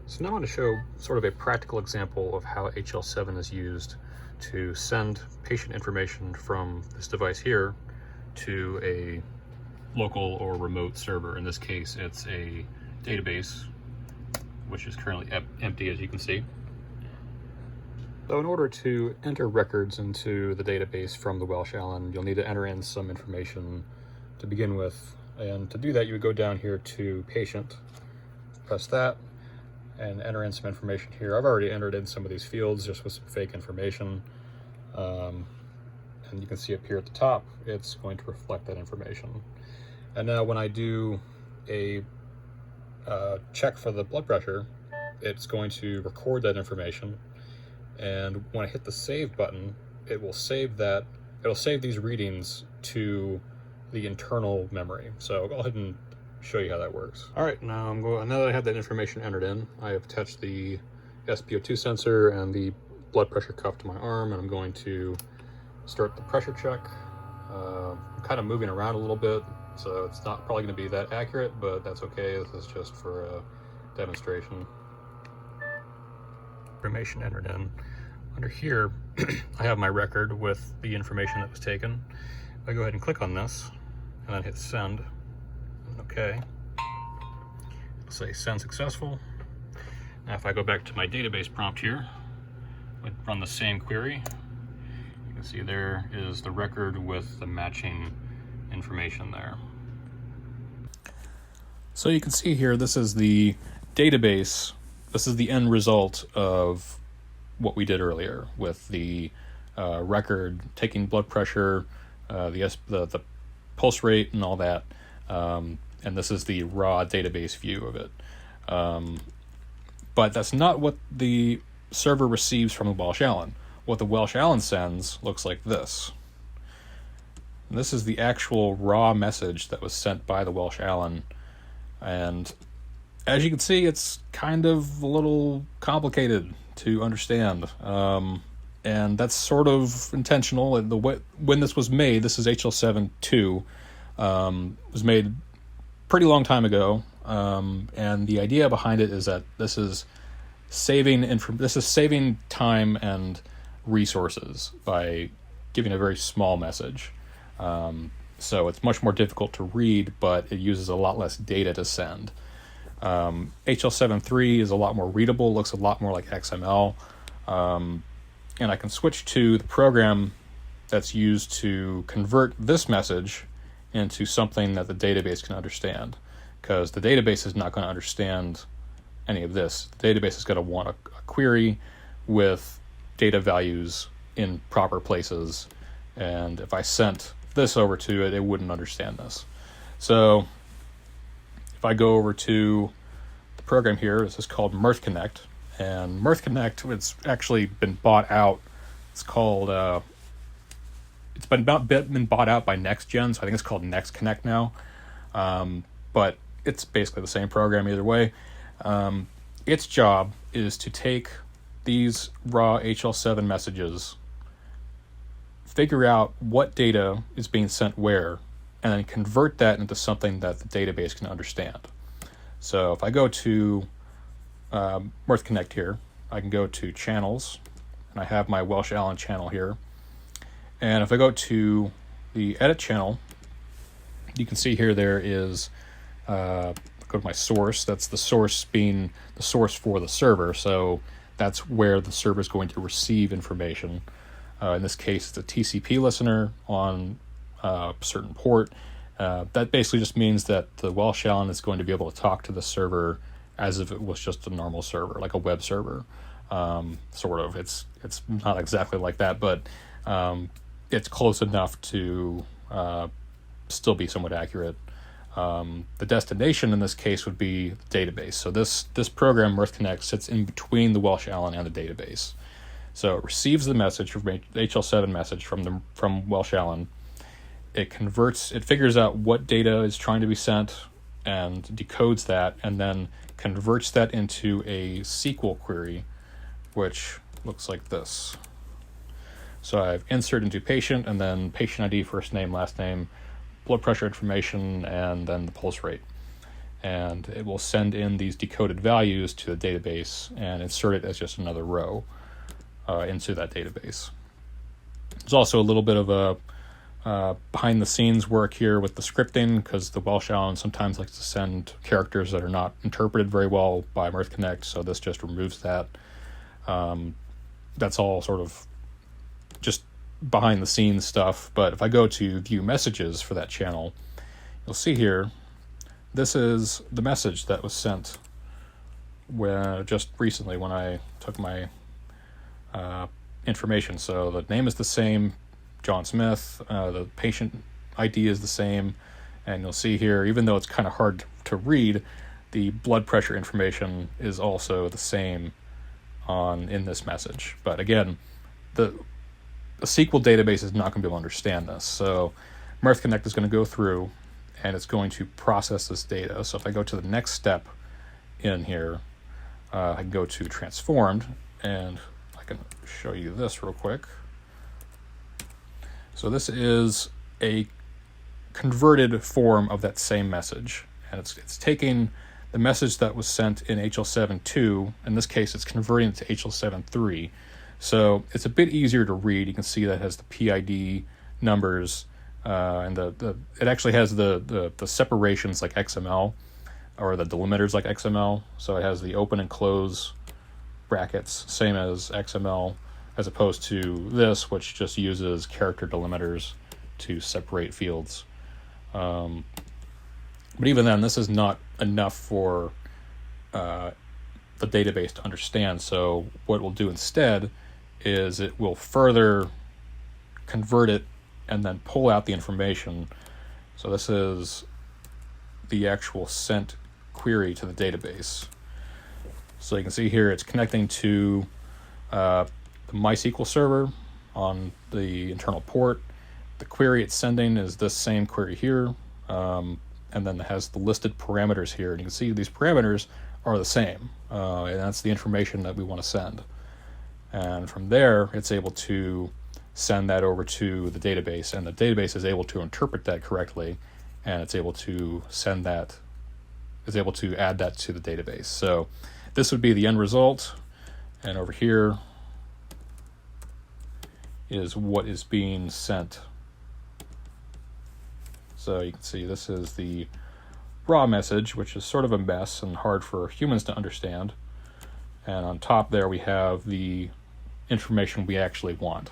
So now I want to show sort of a practical example of how HL7 is used to send patient information from this device here to a local or remote server. In this case, it's a database, which is currently empty, as you can see. So in order to enter records into the database from the Welch Allyn, you'll need to enter in some information to begin with. And to do that, you would go down here to Patient, press that, and enter in some information here. I've already entered in some of these fields just with some fake information. And you can see up here at the top, it's going to reflect that information. And now when I do a check for the blood pressure, it's going to record that information. And when I hit the save button, it will save that. It'll save these readings to the internal memory. So I'll go ahead and show you how that works. All right, now that I have that information entered in, I have attached the SpO2 sensor and the blood pressure cuff to my arm, and I'm going to start the pressure check. I'm kind of moving around a little bit, so it's not probably going to be that accurate, but that's okay. This is just for a demonstration. Information entered in. Under here, I have my record with the information that was taken. If I go ahead and click on this, and then hit send, okay, it'll say send successful. Now if I go back to my database prompt here, I run the same query, you can see there is the record with the matching information there. So you can see here, this is the database. This is the end result of what we did earlier with the record, taking blood pressure, the pulse rate and all that. And this is the raw database view of it. But that's not what the server receives from the Welch Allyn. What the Welch Allyn sends looks like this. And this is the actual raw message that was sent by the Welch Allyn. And as you can see, it's kind of a little complicated to understand. And that's sort of intentional. And when this was made, this is HL7 2, was made pretty long time ago. And the idea behind it is that this is saving time and resources by giving a very small message. So it's much more difficult to read, but it uses a lot less data to send. HL7.3 is a lot more readable, looks a lot more like XML. And I can switch to the program that's used to convert this message into something that the database can understand, because the database is not going to understand any of this. The database is going to want a query with data values in proper places, and if I sent this over to it, it wouldn't understand this. So if I go over to the program here, this is called Mirth Connect, and Mirth Connect, it's actually been bought out. It's called it's been bought out by NextGen, so I think it's called Next Connect now. But it's basically the same program either way. Its job is to take these raw HL7 messages, figure out what data is being sent where, and then convert that into something that the database can understand. So if I go to Mirth Connect here, I can go to channels, and I have my Welch Allyn channel here. And if I go to the edit channel, you can see here there is, go to my source, that's the source being the source for the server, so that's where the server is going to receive information. In this case, it's a TCP listener on a certain port. That basically just means that the Welch Allyn is going to be able to talk to the server as if it was just a normal server, like a web server. Sort of. It's not exactly like that, but it's close enough to still be somewhat accurate. The destination in this case would be the database. So this program, Mirth Connect, sits in between the Welch Allyn and the database. So it receives the message from HL7 message from Welch Allyn. It figures out what data is trying to be sent and decodes that, and then converts that into a SQL query, which looks like this. So I've insert into patient, and then patient ID, first name, last name, blood pressure information, and then the pulse rate. and it will send in these decoded values to the database and insert it as just another row into that database. There's also a little bit of a behind the scenes work here with the scripting, because the Welch Allyn sometimes likes to send characters that are not interpreted very well by Mirth Connect, so this just removes that. That's all sort of just behind the scenes stuff. But if I go to view messages for that channel, you'll see here, this is the message that was sent just recently when I took my information. So the name is the same, John Smith, the patient ID is the same, and you'll see here, even though it's kind of hard to read, the blood pressure information is also the same in this message. But again, the SQL database is not going to be able to understand this. So Mirth Connect is going to go through and it's going to process this data. So if I go to the next step in here, I can go to transformed, and I can show you this real quick. So this is a converted form of that same message, and it's taking the message that was sent in HL7.2, in this case it's converting it to HL7.3. So it's a bit easier to read. You can see that has the PID numbers, and it actually has the separations like XML, or the delimiters like XML. So it has the open and close brackets, same as XML, as opposed to this, which just uses character delimiters to separate fields. But even then, this is not enough for the database to understand. So what we'll do instead is it will further convert it and then pull out the information. So this is the actual sent query to the database. So you can see here it's connecting to the MySQL server on the internal port. The query it's sending is this same query here, and then it has the listed parameters here, and you can see these parameters are the same, and that's the information that we want to send. And from there, it's able to send that over to the database, and the database is able to interpret that correctly, and it's able to send that, is able to add that to the database. So this would be the end result, and over here is what is being sent. So you can see this is the raw message, which is sort of a mess and hard for humans to understand. And on top there we have the information we actually want.